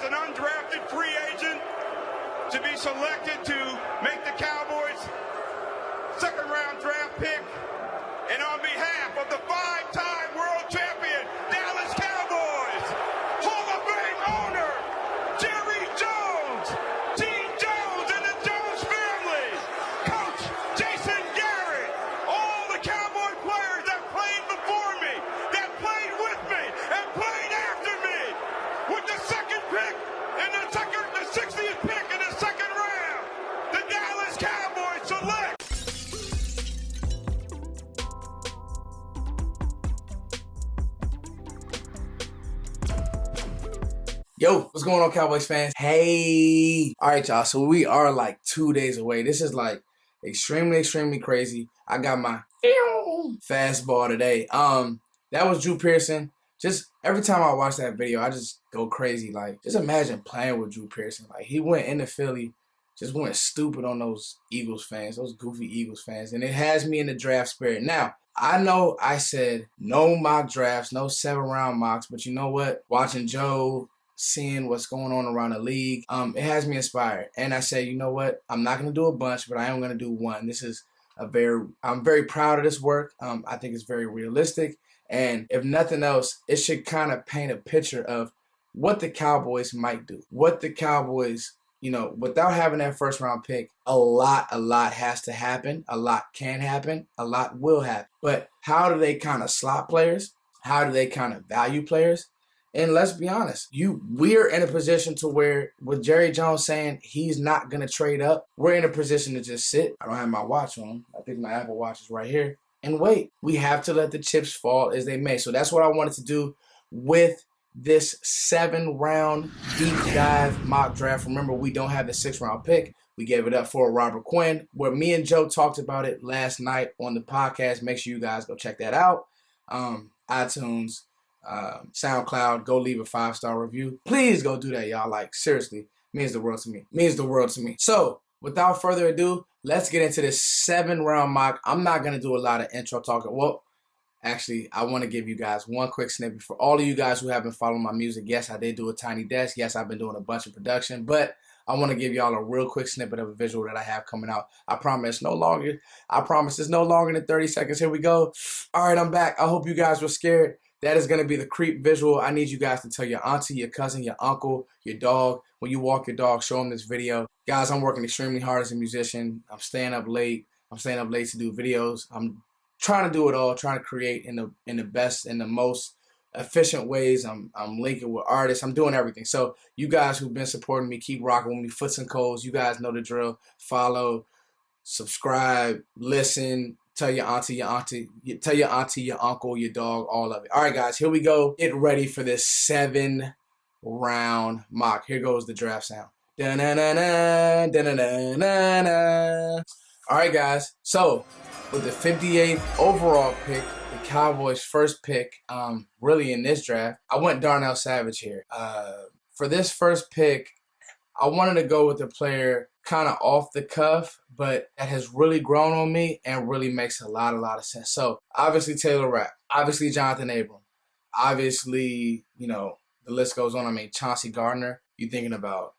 an undrafted free agent to be selected to make the Cowboys' second-round draft pick. And on behalf of the five-time world champion Dallas Cowboys, Hall of Fame owner Jerry Jones, Dean Jones and the Jones family, Coach Jason Garrett, all the Cowboy players that played before me, that played with me, and played after me, with the second pick and the 60th pick in the second round, the Dallas Cowboys select. Yo, what's going on, Cowboys fans? Hey! All right, y'all, so we are like 2 days away. This is like extremely crazy. I got my fastball today. That was Drew Pearson. Just every time I watch that video, I just go crazy. Like, just imagine playing with Drew Pearson. Like, he went into Philly, just went stupid on those Eagles fans, those goofy Eagles fans, and it has me in the draft spirit. Now, I know I said no mock drafts, no 7-round mocks, but you know what? Watching Joe, seeing what's going on around the league, it has me inspired. And I say, you know what? I'm not going to do a bunch, but I am going to do one. This is I'm very proud of this work. I think it's very realistic. And if nothing else, it should kind of paint a picture of what the Cowboys might do. What the Cowboys, you know, without having that first round pick, a lot has to happen. A lot can happen. A lot will happen. But how do they kind of slot players? How do they kind of value players? And let's be honest, we're in a position to where, with Jerry Jones saying he's not going to trade up, we're in a position to just sit. I don't have my watch on. I think my Apple Watch is right here. And wait. We have to let the chips fall as they may. So that's what I wanted to do with this 7-round deep dive mock draft. Remember, we don't have the 6th-round pick. We gave it up for Robert Quinn, where me and Joe talked about it last night on the podcast. Make sure you guys go check that out. iTunes, SoundCloud, go leave a 5-star review. Please go do that, y'all. Like, seriously, means the world to me. Means the world to me. So, without further ado, let's get into this 7-round mock. I'm not going to do a lot of intro talking. Well, actually, I want to give you guys one quick snippet. For all of you guys who have been following my music, yes, I did do a tiny desk. Yes, I've been doing a bunch of production, but I want to give y'all a real quick snippet of a visual that I have coming out. I promise it's no longer than 30 seconds. Here we go. All right, I'm back. I hope you guys were scared. That is going to be the creep visual. I need you guys to tell your auntie, your cousin, your uncle, your dog. When you walk your dog, show them this video. Guys, I'm working extremely hard as a musician. I'm staying up late. I'm staying up late to do videos. I'm trying to do it all, trying to create in the best and the most efficient ways. I'm linking with artists. I'm doing everything. So you guys who've been supporting me, keep rocking with me. Foots and Codes, you guys know the drill. Follow, subscribe, listen. Tell your auntie, tell your auntie, your uncle, your dog, all of it. All right, guys, here we go. Get ready for this 7-round mock. Here goes the draft sound. Da-na-na-na, da-na-na-na-na. All right, guys. So, with the 58th overall pick, the Cowboys' first pick, really in this draft, I went Darnel Savage here. For this first pick, I wanted to go with a player kind of off the cuff, but that has really grown on me and really makes a lot of sense. So, obviously, Taylor Rapp. Obviously, Jonathan Abram. Obviously, you know, the list goes on. I mean, Chauncey Gardner. You're thinking about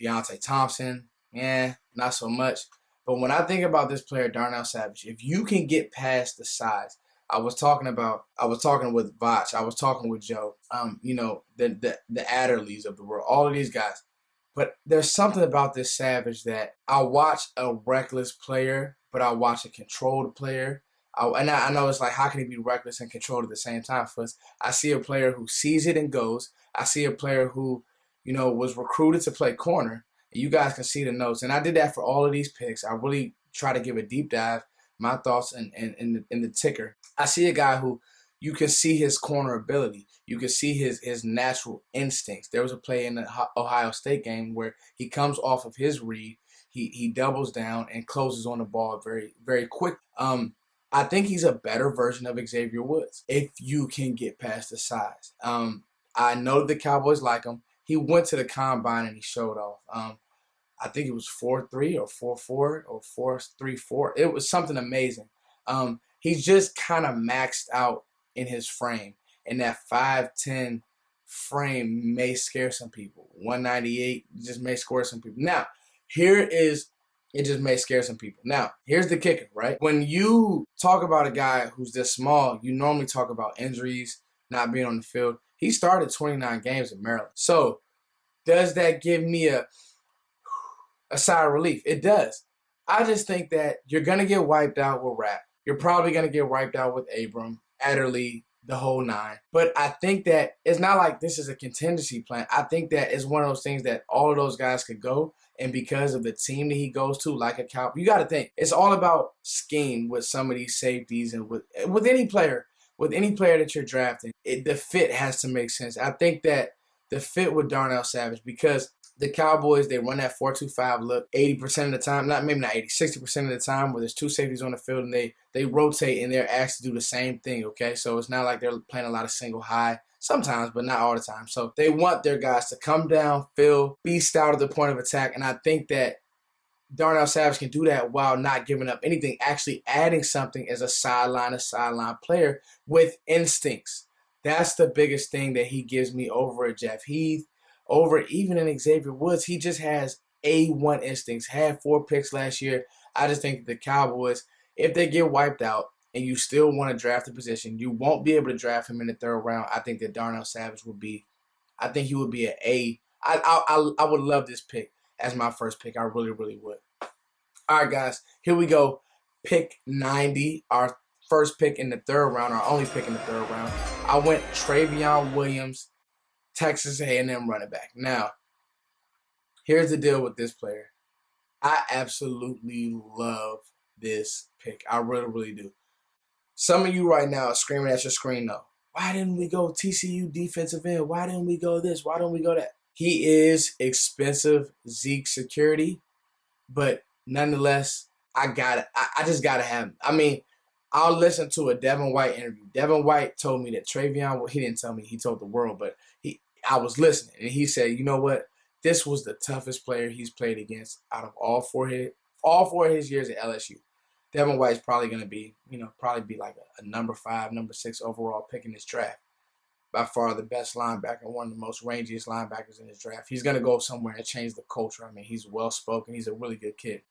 Deontay Thompson. Yeah, not so much. But when I think about this player, Darnel Savage, if you can get past the size, I was talking with Vach, I was talking with Joe, you know, the Adderleys of the world, all of these guys. But there's something about this Savage that I watch a reckless player, but I watch a controlled player. I know it's like, how can he be reckless and controlled at the same time? First, I see a player who sees it and goes. I see a player who, you know, was recruited to play corner. You guys can see the notes. And I did that for all of these picks. I really try to give a deep dive, my thoughts in the ticker. I see a guy who you can see his corner ability. You can see his natural instincts. There was a play in the Ohio State game where he comes off of his read. He doubles down and closes on the ball very, very quick. I think he's a better version of Xavier Woods if you can get past the size. I know the Cowboys like him. He went to the combine and he showed off. I think it was 4.3 or 4.4 or 4.34. It was something amazing. He's just kind of maxed out in his frame, in that 5'10", frame may scare some people. 198 just may scare some people. Now, it just may scare some people. Now, here's the kicker, right? When you talk about a guy who's this small, you normally talk about injuries, not being on the field. He started 29 games in Maryland. So, does that give me a sigh of relief? It does. I just think that you're going to get wiped out with Rapp. You're probably going to get wiped out with Abram, Adderley, the whole nine. But I think that it's not like this is a contingency plan. I think that it's one of those things that all of those guys could go. And because of the team that he goes to, like a Cowboy, you got to think. It's all about scheme with some of these safeties and with any player. With any player that you're drafting, the fit has to make sense. I think that the fit with Darnel Savage, because the Cowboys, they run that 4-2-5 look 80% of the time, maybe not 80, 60% of the time where there's two safeties on the field and they rotate and they're asked to do the same thing, okay? So it's not like they're playing a lot of single high sometimes, but not all the time. So they want their guys to come down, fill, be stout at the point of attack, and I think that Darnel Savage can do that while not giving up anything, actually adding something as a sideline player with instincts. That's the biggest thing that he gives me over at Jeff Heath, over even in Xavier Woods. He just has A1 instincts. Had 4 picks last year. I just think the Cowboys, if they get wiped out and you still want to draft a position, you won't be able to draft him in the 3rd round. I think that Darnel Savage would be, I think he would be an A. I would love this pick as my first pick. I really, really would. All right, guys, here we go. Pick 90, our first pick in the 3rd round, our only pick in the 3rd round. I went Travyon Williams, Texas A&M running back. Now, here's the deal with this player. I absolutely love this pick. I really, really do. Some of you right now are screaming at your screen, though. Why didn't we go TCU defensive end? Why didn't we go this? Why don't we go that? He is expensive Zeke security, but nonetheless, I just gotta have him. I mean, I'll listen to a Devin White interview. Devin White told me that Travyon, he didn't tell me, he told the world, but I was listening, and he said, you know what? This was the toughest player he's played against out of all four of his years at LSU. Devin White's probably going to be, like a number 5, number 6 overall pick in this draft. By far the best linebacker, one of the most rangiest linebackers in this draft. He's going to go somewhere and change the culture. I mean, he's well-spoken. He's a really good kid.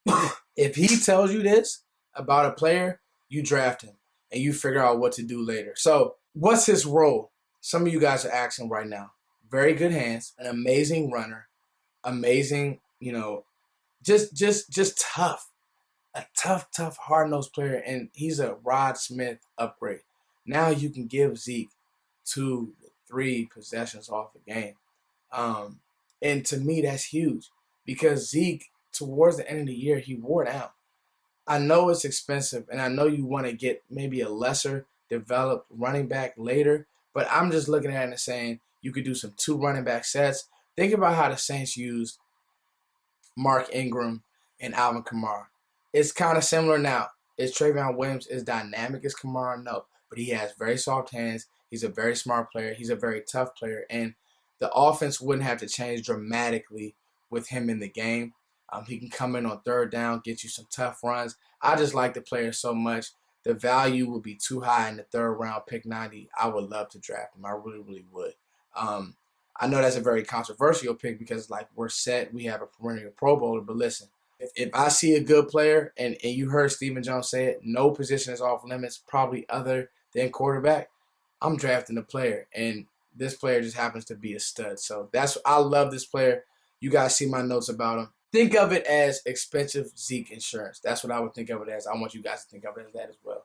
If he tells you this about a player, you draft him, and you figure out what to do later. So what's his role? Some of you guys are asking right now. Very good hands, an amazing runner, amazing, just tough. A tough, hard-nosed player, and he's a Rod Smith upgrade. Now you can give Zeke 2 to 3 possessions off the game. And to me, that's huge because Zeke, towards the end of the year, he wore down. I know it's expensive, and I know you want to get maybe a lesser developed running back later, but I'm just looking at it and saying you could do some 2 running back sets. Think about how the Saints used Mark Ingram and Alvin Kamara. It's kind of similar now. Is Travyon Williams as dynamic as Kamara? No. But he has very soft hands. He's a very smart player. He's a very tough player. And the offense wouldn't have to change dramatically with him in the game. He can come in on 3rd down, get you some tough runs. I just like the player so much. The value would be too high in the 3rd round, pick 90. I would love to draft him. I really, really would. I know that's a very controversial pick because, we're set. We have a perennial Pro Bowler. But listen, if I see a good player, and you heard Stephen Jones say it, no position is off limits, probably other than quarterback, I'm drafting a player. And this player just happens to be a stud. So I love this player. You guys see my notes about him. Think of it as expensive Zeke insurance. That's what I would think of it as. I want you guys to think of it as that as well.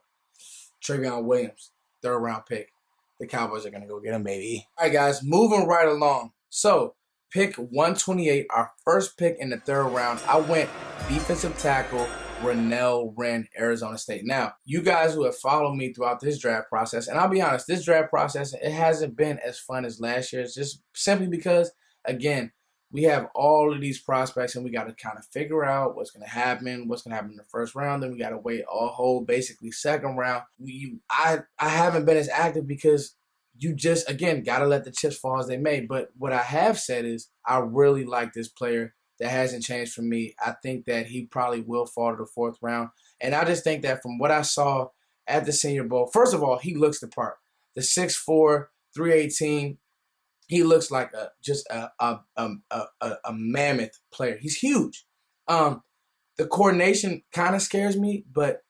Travyon Williams, 3rd round pick. The Cowboys are going to go get him, baby. All right, guys, moving right along. So, pick 128, our first pick in the 3rd round. I went defensive tackle, Rennell, Arizona State. Now, you guys who have followed me throughout this draft process, and I'll be honest, this draft process, it hasn't been as fun as last year's, just simply because, again, we have all of these prospects, and we got to kind of figure out what's going to happen in the 1st round. Then we got to wait a whole, basically, 2nd round. I haven't been as active because you just, again, got to let the chips fall as they may. But what I have said is I really like this player. That hasn't changed for me. I think that he probably will fall to the 4th round. And I just think that from what I saw at the Senior Bowl, first of all, he looks the part. The 6'4", 318, He looks like a mammoth player. He's huge. The coordination kind of scares me, but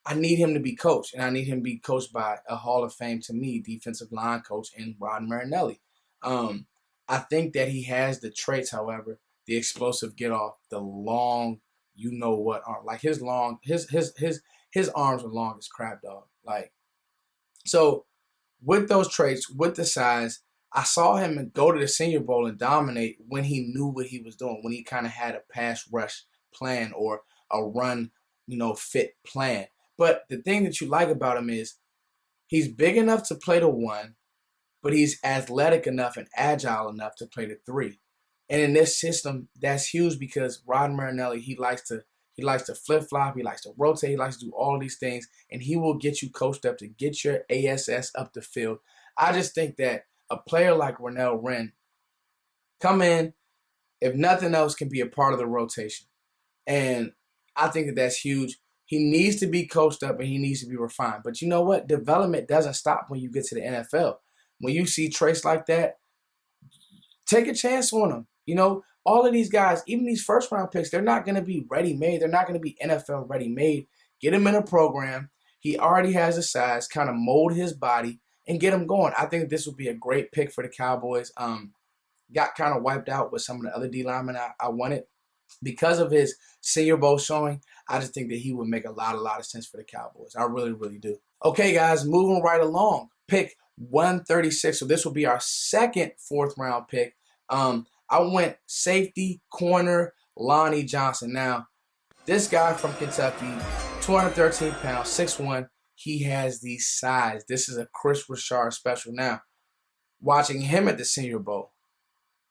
I need him to be coached, and I need him to be coached by a Hall of Fame, to me, defensive line coach in Rennell. I think that he has the traits, however, the explosive get off, the long, you know what arm. Like his arms are long as crap, dog. Like, so with those traits, with the size, I saw him go to the Senior Bowl and dominate when he knew what he was doing, when he kind of had a pass rush plan or a run, fit plan. But the thing that you like about him is he's big enough to play the 1, but he's athletic enough and agile enough to play the 3. And in this system, that's huge because Rod Marinelli, he likes to flip-flop, he likes to rotate, he likes to do all these things, and he will get you coached up to get your ASS up the field. I just think that a player like Rennell Wrenn come in, if nothing else, can be a part of the rotation. And I think that that's huge. He needs to be coached up and he needs to be refined. But you know what? Development doesn't stop when you get to the NFL. When you see traits like that, take a chance on them. All of these guys, even these first-round picks, they're not going to be ready-made. They're not going to be NFL ready-made. Get him in a program. He already has the size. Kind of mold his body and get him going. I think this would be a great pick for the Cowboys. Got kind of wiped out with some of the other D linemen I wanted. Because of his Senior Bowl showing, I just think that he would make a lot of sense for the Cowboys. I really, really do. Okay, guys, moving right along. Pick 136. So this will be our second 4th-round pick. I went safety, corner, Lonnie Johnson. Now, this guy from Kentucky, 213 pounds, 6'1", he has the size. This is a Chris Richard special. Now, watching him at the Senior Bowl,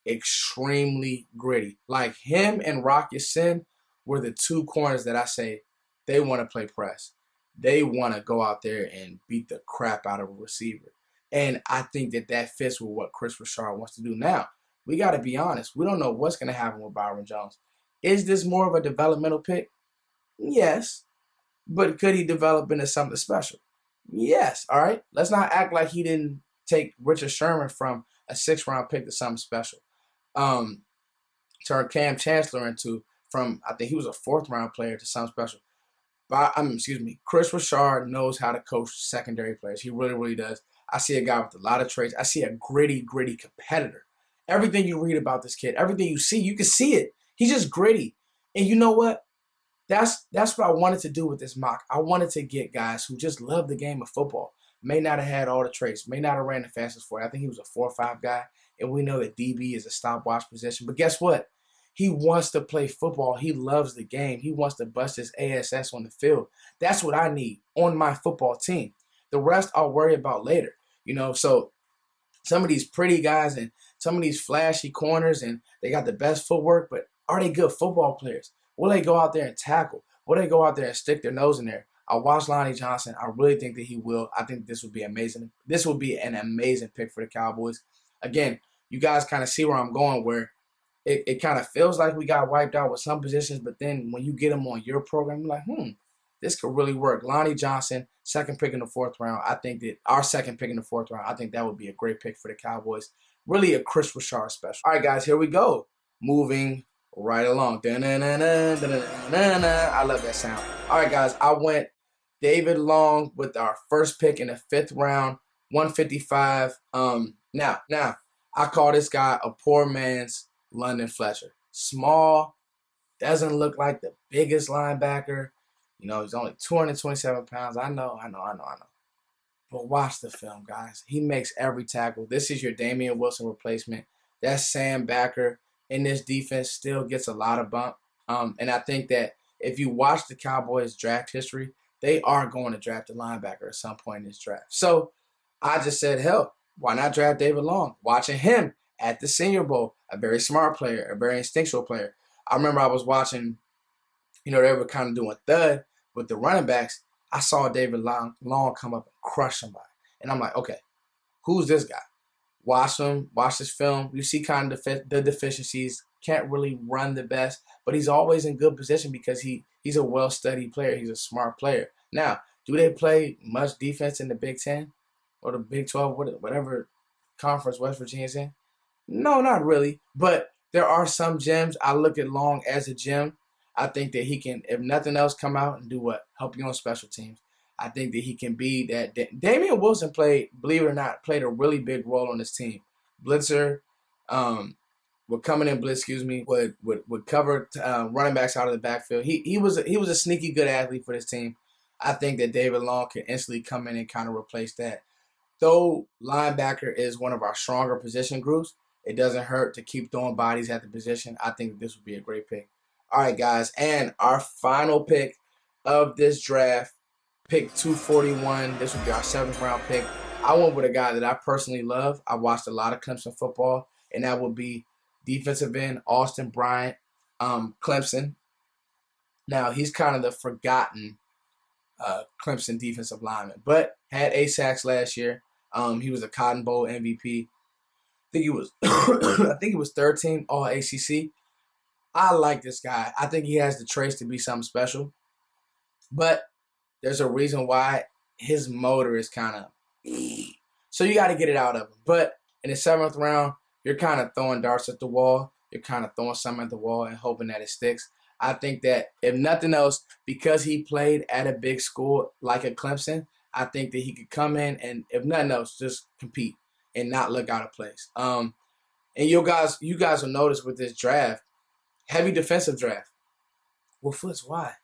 extremely gritty. Like him and Rock Ya-Sin were the 2 corners that I say they want to play press. They want to go out there and beat the crap out of a receiver. And I think that fits with what Chris Richard wants to do. Now, we got to be honest. We don't know what's going to happen with Byron Jones. Is this more of a developmental pick? Yes. But could he develop into something special? Yes. All right. Let's not act like he didn't take Richard Sherman from a 6th-round pick to something special. Turned Cam Chancellor from I think he was a 4th-round player to something special. Chris Richard knows how to coach secondary players. He really, really does. I see a guy with a lot of traits. I see a gritty competitor. Everything you read about this kid, everything you see, you can see it. He's just gritty. And you know what? That's what I wanted to do with this mock. I wanted to get guys who just love the game of football. May not have had all the traits. May not have ran the fastest for it. I think he was a 4.5 guy. And we know that DB is a stopwatch position. But guess what? He wants to play football. He loves the game. He wants to bust his ASS on the field. That's what I need on my football team. The rest I'll worry about later. So some of these pretty guys and some of these flashy corners, and they got the best footwork, but are they good football players? Will they go out there and tackle? Will they go out there and stick their nose in there? I watched Lonnie Johnson. I really think that he will. I think this would be amazing. This would be an amazing pick for the Cowboys. Again, you guys kind of see where I'm going, where it kind of feels like we got wiped out with some positions, but then when you get them on your program, you're like, this could really work. Lonnie Johnson, 2nd pick in the 4th round. I think that our 2nd pick in the 4th round, I think that would be a great pick for the Cowboys. Really a Chris Richard special. All right, guys, here we go. Moving right along. I love that sound. All right, guys, I went David Long with our 1st pick in the 5th round, 155. Now, I call this guy a poor man's London Fletcher. Small, doesn't look like the biggest linebacker. He's only 227 pounds. I know. But watch the film, guys. He makes every tackle. This is your Damian Wilson replacement. That Sam Backer in this defense still gets a lot of bump. And I think that if you watch the Cowboys draft history, they are going to draft a linebacker at some point in this draft. So I just said, hell, why not draft David Long? Watching him at the Senior Bowl, a very smart player, a very instinctual player. I remember I was watching, they were kind of doing thud with the running backs. I saw David Long come up and crush somebody. And I'm like, okay, who's this guy? Watch him, watch his film. You see kind of the deficiencies. Can't really run the best, but he's always in good position because he's a well-studied player. He's a smart player. Now, do they play much defense in the Big Ten or the Big 12, whatever conference West Virginia's in? No, not really. But there are some gems. I look at Long as a gem. I think that he can, if nothing else, come out and do what? Help you on special teams. I think that he can be that. Damian Wilson played, believe it or not, played a really big role on this team. Blitzer, would coming in blitz, would cover running backs out of the backfield. He was a sneaky good athlete for this team. I think that David Long can instantly come in and kind of replace that. Though linebacker is one of our stronger position groups, it doesn't hurt to keep throwing bodies at the position. I think this would be a great pick. All right, guys, and our final pick of this draft, pick 241. This would be our 7th round pick. I went with a guy that I personally love. I watched a lot of Clemson football, and that would be defensive end Austin Bryant, Clemson. Now, he's kind of the forgotten Clemson defensive lineman, but had 8 sacks last year. He was a Cotton Bowl MVP. I think he was I think he was 13 All ACC. I like this guy. I think he has the traits to be something special. But there's a reason why his motor is kind of so you got to get it out of him. But in the 7th round, you're kind of throwing darts at the wall. You're kind of throwing something at the wall and hoping that it sticks. I think that if nothing else, because he played at a big school like a Clemson, I think that he could come in and, if nothing else, just compete and not look out of place. And you guys will notice with this draft, heavy defensive draft. Well, Foots, why?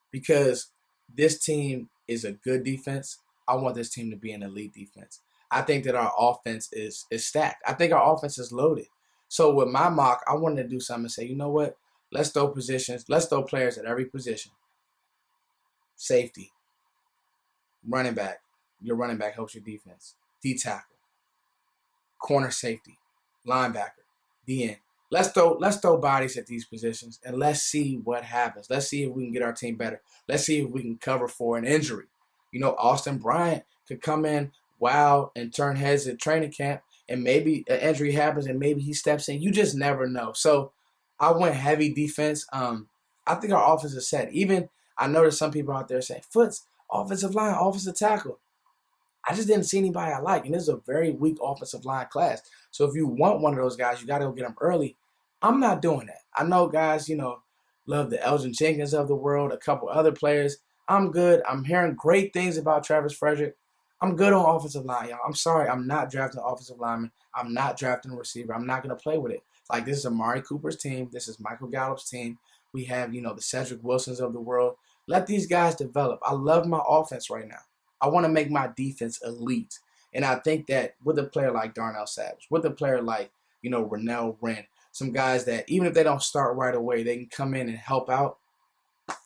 Because this team is a good defense. I want this team to be an elite defense. I think that our offense is stacked. I think our offense is loaded. So with my mock, I wanted to do something and say, you know what? Let's throw positions. Let's throw players at every position. Safety. Running back. Your running back helps your defense. D-tackle. Corner safety. Linebacker. D-end. Let's throw bodies at these positions and let's see what happens. Let's see if we can get our team better. Let's see if we can cover for an injury. You know, Austin Bryant could come in, wow, and turn heads at training camp, and maybe an injury happens and maybe he steps in. You just never know. So I went heavy defense. I think our offense is set. Even I noticed some people out there saying, Foots, offensive line, offensive tackle. I just didn't see anybody I like, and this is a very weak offensive line class. So if you want one of those guys, you got to go get them early. I'm not doing that. I know guys, love the Elgin Jenkins of the world, a couple other players. I'm good. I'm hearing great things about Travis Frederick. I'm good on offensive line, y'all. I'm sorry. I'm not drafting an offensive lineman. I'm not drafting a receiver. I'm not going to play with it. Like, this is Amari Cooper's team. This is Michael Gallup's team. We have, the Cedric Wilsons of the world. Let these guys develop. I love my offense right now. I want to make my defense elite. And I think that with a player like Darnel Savage, with a player like, Rennell, Wrenn, some guys that even if they don't start right away, they can come in and help out.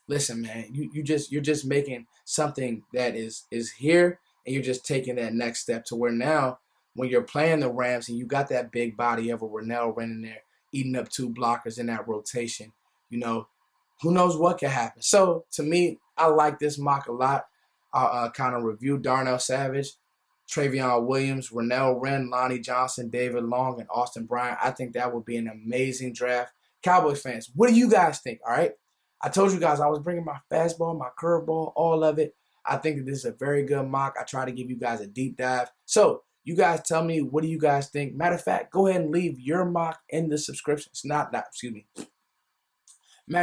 Listen, man, you're just making something that is here, and you're just taking that next step to where now when you're playing the Rams and you got that big body of a Rennell Wrenn in there eating up 2 blockers in that rotation, who knows what can happen. So to me, I like this mock a lot. I'll kind of review Darnel Savage, Travyon Williams, Rennell Wrenn, Lonnie Johnson, David Long, and Austin Bryant. I think that would be an amazing draft. Cowboys fans, what do you guys think, all right? I told you guys I was bringing my fastball, my curveball, all of it. I think that this is a very good mock. I try to give you guys a deep dive. So you guys tell me, what do you guys think? Matter of fact, go ahead and leave your mock in the subscriptions. Matter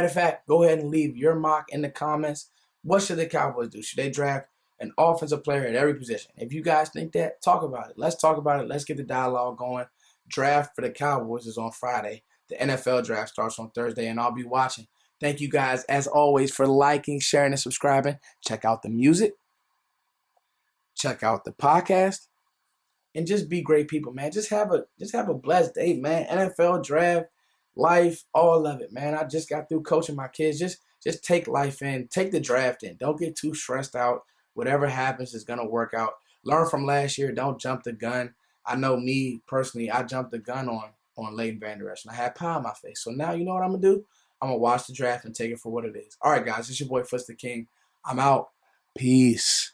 of fact, go ahead and leave your mock in the comments. What should the Cowboys do? Should they draft an offensive player at every position? If you guys think that, talk about it. Let's talk about it. Let's get the dialogue going. Draft for the Cowboys is on Friday. The NFL draft starts on Thursday, and I'll be watching. Thank you guys, as always, for liking, sharing, and subscribing. Check out the music. Check out the podcast. And just be great people, man. Just have a blessed day, man. NFL draft, life, all of it, man. I just got through coaching my kids. Just take life in. Take the draft in. Don't get too stressed out. Whatever happens is going to work out. Learn from last year. Don't jump the gun. I know me, personally, I jumped the gun on Leighton Vander Esch, and I had pie on my face. So now you know what I'm going to do? I'm going to watch the draft and take it for what it is. All right, guys. It's your boy, Foots the King. I'm out. Peace.